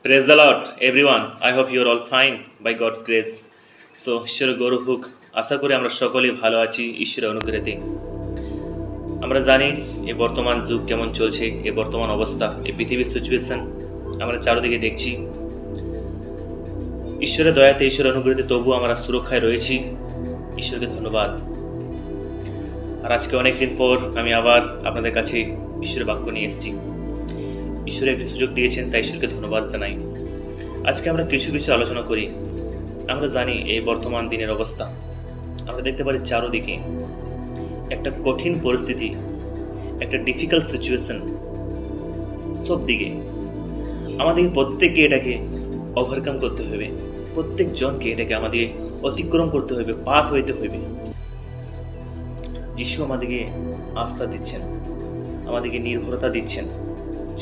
Praise the Lord, everyone. I hope you are all fine by God's grace. So, ঈশ্বরের গৌরব হোক। আশা করি আমরা সকলেই ভালো আছি ঈশ্বরের অনুগ্রহে। আমরা জানি এই বর্তমান যুগ কেমন চলছে, এই বর্তমান অবস্থা, এই পৃথিবীর সিচুয়েশন আমরা চারদিকে দেখছি। ঈশ্বরের দয়াতে, ঈশ্বরের অনুগ্রহে তবু আমরা সুরক্ষায় রয়েছি। ঈশ্বরকে ধন্যবাদ। আর আজকে অনেকদিন পর আমি আবার আপনাদের কাছে ঈশ্বরের বাক্য নিয়ে এসেছি। ঈশ্বরের একটি সুযোগ দিয়েছেন, তাই ঈশ্বরকে ধন্যবাদ জানাই। আজকে আমরা কিছু আলোচনা করি। আমরা জানি এই বর্তমান দিনের অবস্থা, আমরা দেখতে পারি চারদিকে একটা কঠিন পরিস্থিতি, একটা ডিফিকাল্ট সিচুয়েশন। সব দিকে আমাদের প্রত্যেককে এটাকে ওভারকাম করতে হবে, প্রত্যেক জনকে এটাকে আমাদের অতিক্রম করতে হবে, পার হইতে হবে। যিশু আমাদেরকে আস্থা দিচ্ছেন, আমাদেরকে নির্ভরতা দিচ্ছেন,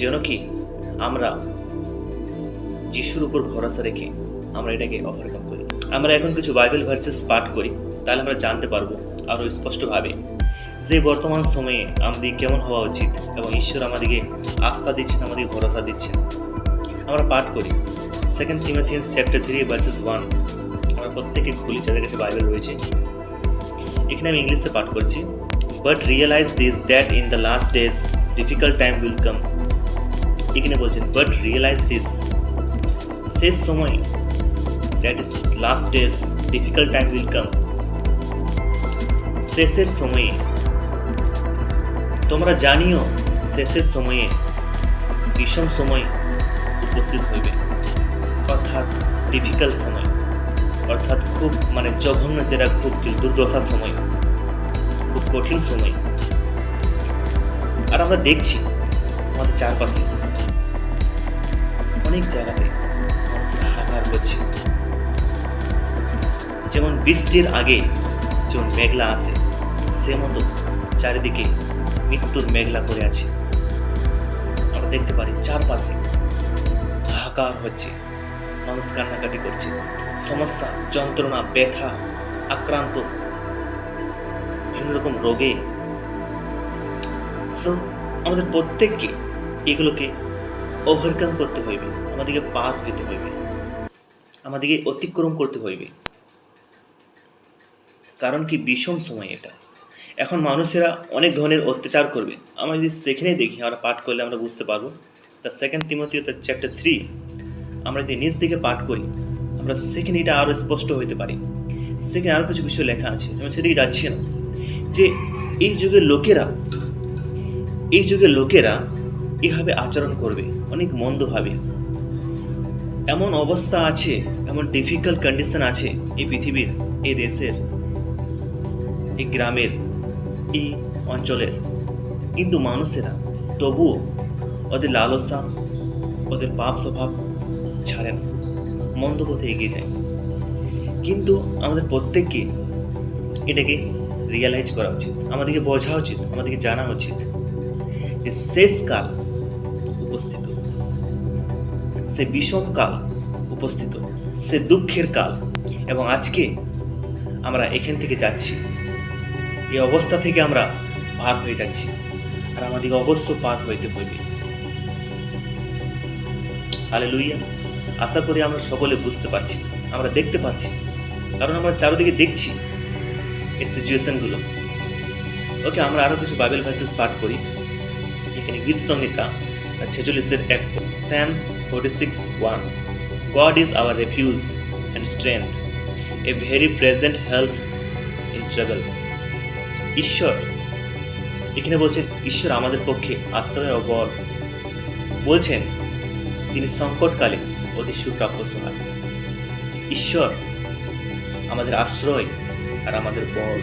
যেন কি আমরা যিশুর উপর ভরসা রেখে আমরা এটাকে ওভারকাম করি। আমরা এখন কিছু বাইবেল ভার্সেস পাঠ করি, তাহলে আমরা জানতে পারবো আরও স্পষ্টভাবে যে বর্তমান সময়ে আমাদের কেমন হওয়া উচিত এবং ঈশ্বর আমাদেরকে আস্থা দিচ্ছেন, আমাদেরকে ভরসা দিচ্ছেন। আমরা পাঠ করি 2 Timothy চ্যাপ্টার 3 ভার্সেস 1। আমরা প্রত্যেকে খুলি, যাদের কাছে বাইবেল রয়েছে। এখানে আমি ইংলিশে পাঠ করছি। But realise this that in the last days difficult time will come. এখানে বলছেন বাট রিয়েলাইজ দিস, শেষ সময়, that is last days difficult time will come. শেষের সময়ে তোমরা জানিও শেষের সময়ে বিষম সময় উপস্থিত হইবে, অর্থাৎ ডিফিকাল্ট সময়, অর্থাৎ খুব জঘন্য, যেটা খুব দুর্দশার সময়, খুব কঠিন সময়। আর আমরা দেখছি আমাদের চারপাশে অনেক জায়গাতে হাহাকার করছে। যেমন বৃষ্টির আগে যেমন মেঘলা আসে, সে মতো চারিদিকে মৃত্যুর মেঘলা করে আছে। আমরা দেখতে পারি চারপাশে হাহাকার হচ্ছে, মানুষ কান্নাকাটি করছে, সমস্যা, যন্ত্রণা, ব্যথা, আক্রান্ত বিভিন্ন রকম রোগে। সো আমাদের প্রত্যেককে এগুলোকে ওভারকাম করতে হইবে, আমাদেরকে পার দিতে হইবে, আমাদেরকে অতিক্রম করতে হইবে। কারণ কি বিষম সময় এটা। এখন মানুষেরা অনেক ধরনের অত্যাচার করবে। আমরা যদি সেখানেই দেখি, আমরা পাঠ করলে আমরা বুঝতে পারবো। দ্য 2 Timothy চ্যাপ্টার 3 আমরা যদি নিজ দিকে পাঠ করি, আমরা সেখানে এটা আরও স্পষ্ট হইতে পারি। সেখানে আরও কিছু বিষয় লেখা আছে, আমি সেদিকে যাচ্ছি না। যে এই যুগের লোকেরা এভাবে আচরণ করবে, অনেক মন্দভাবে। এমন অবস্থা আছে, এমন ডিফিকাল্ট কন্ডিশন আছে এই পৃথিবীর, এই দেশের, এই গ্রামের, এই অঞ্চলের, কিন্তু মানুষেরা তবুও ওদের লালসা, ওদের পাপ স্বভাব ছাড়ে না, মন্দ পথে এগিয়ে যায়। কিন্তু আমাদের প্রত্যেককে এটাকে রিয়েলাইজ করা উচিত, আমাদেরকে বোঝা উচিত, আমাদেরকে জানা উচিত যে শেষ কাল উপস্থিত, সে বিষম কাল উপস্থিত, সে দুঃখের কাল। এবং আজকে আমরা এখান থেকে যাচ্ছি, এই অবস্থা থেকে আমরা পার হয়ে যাচ্ছি, আর আমাদেরকে অবশ্য পার হইতে হইবে। হালেলুয়া। আশা করি আমরা সকলে বুঝতে পারছি, আমরা দেখতে পাচ্ছি, কারণ আমরা চারিদিকে দেখছি এই সিচুয়েশনগুলো। ওকে, আমরা আরও কিছু বাইবেল ভার্সেস পাঠ করি। এখানে গীত সংহিতা 46:1, Psalms 46:1। God is our refuge and strength, a very present help in trouble. ঈশ্বর, এখানে বলছেন ঈশ্বর আমাদের পক্ষে আশ্রয় ও বল। বলছেন তিনি সংকটকালে অতি সুপ্রাপ্য সহায়। ঈশ্বর আমাদের আশ্রয় আর আমাদের বল।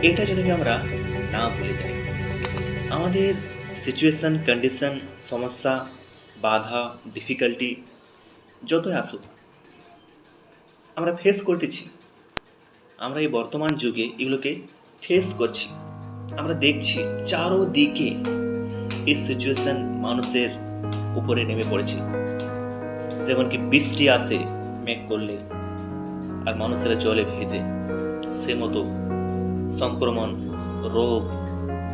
এটা যেন আমরা না ভুলে যাই। আমাদের সিচুয়েশন, কন্ডিশন, সমস্যা, বাধা, ডিফিকাল্টি যতই আসুক, আমরা ফেস করতেছি। আমরা এই বর্তমান যুগে এগুলোকে ফেস করছি। আমরা দেখছি চারোদিকে এই সিচুয়েশন মানুষের উপরে নেমে পড়েছে। যেমন কি বৃষ্টি আসে মেঘ করলে, আর মানুষেরা জলে ভেজে, সে মতো সংক্রমণ, রোগ,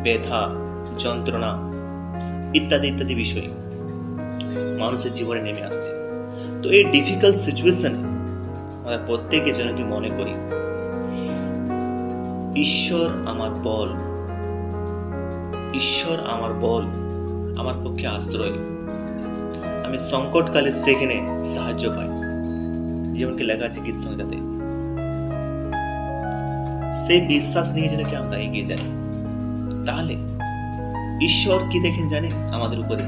ব্যথা, যন্ত্রণা ইত্যাদি ইত্যাদি বিষয় মানুষের জীবনে নেমে আসছে। তো এই ডিফিকাল্ট সিচুয়েশনে আমরা প্রত্যেকে যেন কি মনে করি, ঈশ্বর আমার বল, ঈশ্বর আমার বল, আমার পক্ষে আশ্রয়, আমি সংকটকালে সেখানে সাহায্য পাই। যেমন কি লেখা আছে গীত সংহিতাতে, সেই বিশ্বাস নিয়ে যেন কি আমরা এগিয়ে যাই। তাহলে ঈশ্বর কি দেখেন জানেন? আমাদের উপরে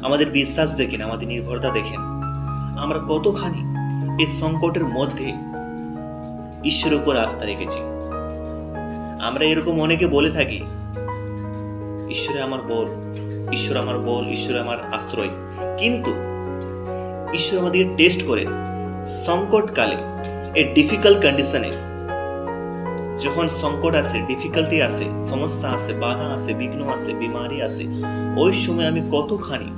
আমাদের বিশ্বাস দেখেন, আমাদের নির্ভরতা দেখেন, আমরা কতখানি এই সংকটের মধ্যে ঈশ্বরের উপর আস্থা রেখেছি। আমরা এরকম অনেকে বলে থাকি, ঈশ্বরে আমার বল, ঈশ্বর আমার বল, ঈশ্বর আমার আশ্রয়, কিন্তু ঈশ্বর আমাদেরকে টেস্ট করে সংকটকালে, এই ডিফিকাল্ট কন্ডিশনে, যখন সংকট আসে, ডিফিকাল্টি আসে, সমস্যা আসে, বাধা আসে, বিঘ্ন আসে, বিমারি আসে, ওই সময় আমি কতখানি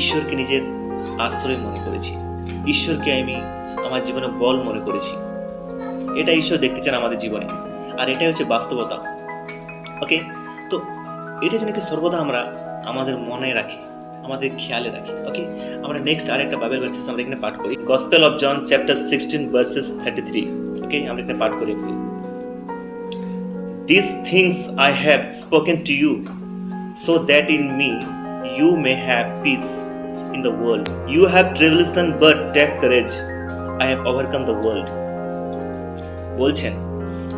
ঈশ্বরকে নিজের আশ্রয় মনে করেছি, ঈশ্বরকে আমি আমার জীবনে বল মনে করেছি। এটা ঈশ্বর দেখতে চান আমাদের জীবনে, আর এটাই হচ্ছে বাস্তবতা। ওকে, তো এটা যেন কি সর্বদা আমরা আমাদের মনে রাখি, আমাদের খেয়ালে রাখি। ওকে, আমরা নেক্সট আরেকটা বাইবেল ভার্সেস আমরা এখানে পাঠ করি, Gospel of John chapter 16 verses 33। Okay, আমরা এখানে পাঠ করি। These things I have spoken to you, so that in me you may have peace in the world. You have tribulation, but take courage. I have overcome the world. বলছেন,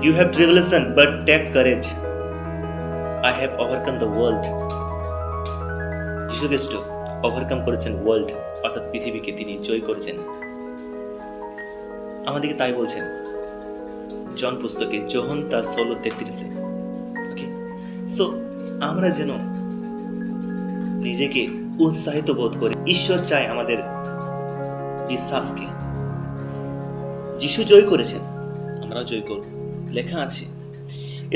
you have tribulation, but take courage. I have overcome the world. যীশু খ্রিস্ট overcome করেছেন world, অর্থাৎ পৃথিবীকে তিনি জয় করেছেন। আমাদেরকে তাই বলছেন জন পুস্তকে, যোহন তার 16:33। ওকে, সো আমরা যেন নিজেকে উৎসাহিত বোধ করি। ঈশ্বর চায় আমাদের বিশ্বাসকে। যিশু জয় করেছেন, আমরাও জয় করব। লেখা আছে,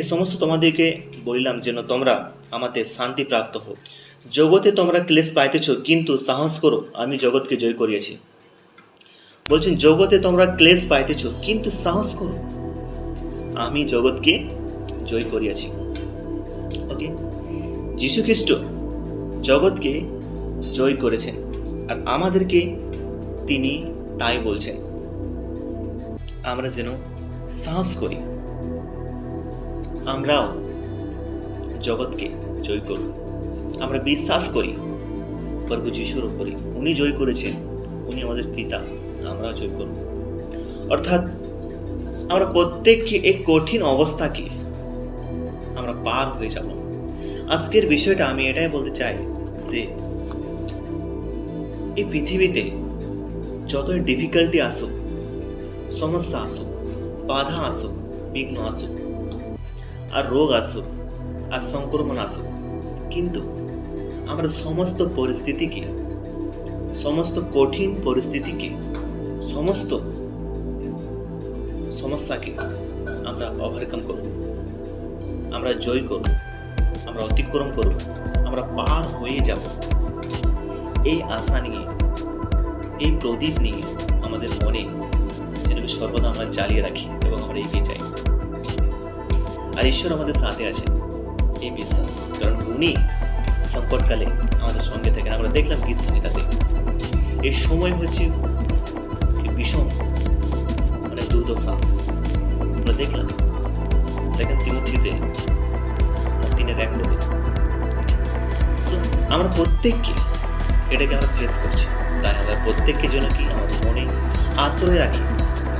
এ সমস্ত তোমাদেরকে বলিলাম যেন তোমরা আমাদের শান্তি প্রাপ্ত হোক। জগতে তোমরা ক্লেশ পাইতেছ, কিন্তু সাহস করো, আমি জগৎকে জয় করিয়াছি। বলছেন জগতে তোমরা ক্লেশ পাইতেছ, কিন্তু সাহস করো, আমি জগৎকে জয় করিয়াছি। ওকে, যীশু খ্রিস্ট জগৎকে জয় করেছেন, আর আমাদেরকে তিনি তাই বলছেন আমরা যেন সাহস করি, আমরাও জগৎকে জয় করব। আমরা বিশ্বাস করি প্রভু যিশুর উপরে, উনি জয় করেছেন, উনি আমাদের পিতা, আমরাও জয় করব। অর্থাৎ আমরা প্রত্যেককে এই কঠিন অবস্থাকে আমরা পার হয়ে যাব। আজকের বিষয়টা আমি এটাই বলতে চাই যে এই পৃথিবীতে যতই ডিফিকাল্টি আসুক, সমস্যা আসুক, বাধা আসুক, বিঘ্ন আসুক, আর রোগ আসুক, আর সংক্রমণ আসুক, কিন্তু আমরা সমস্ত পরিস্থিতিকে, সমস্ত কঠিন পরিস্থিতিকে, সমস্ত সমস্যাকে আমরা ওভারকাম করব, আমরা জয় করব, আমরা অতিক্রম করব, আমরা পার হয়ে যাব। এই আশা নিয়ে, এই প্রদীপ নিয়ে আমাদের মনে যেন সর্বদা আমরা জ্বালিয়ে রাখি এবং আমরা এগিয়ে যাই। আর ঈশ্বর আমাদের সাথে আছেন, এই বিশ্বাস, কারণ উনি সংকটকালে আমাদের সঙ্গে থাকেন। আমরা দেখলাম গীত সংহিতাতে এই সময় হচ্ছে ভীষণ দুর্দশা। আমরা দেখলাম 2 তিমোথীতে 3:1। আমরা প্রত্যেককে এটাকে আমরা ফেস করছি, তাই আমরা প্রত্যেককে জন্য কি আমাদের মনে আশ্রয় রাখি,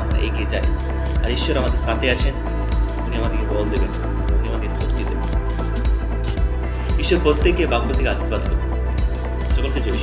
আমরা এগিয়ে যাই। আর ঈশ্বর আমাদের সাথে আছেন, উনি আমাদেরকে বল দেবেন, উনি আমাদেরকে শক্তি দেবেন। ঈশ্বর প্রত্যেককে বাক্য থেকে আশীর্বাদ করুন। সকলকে জয়।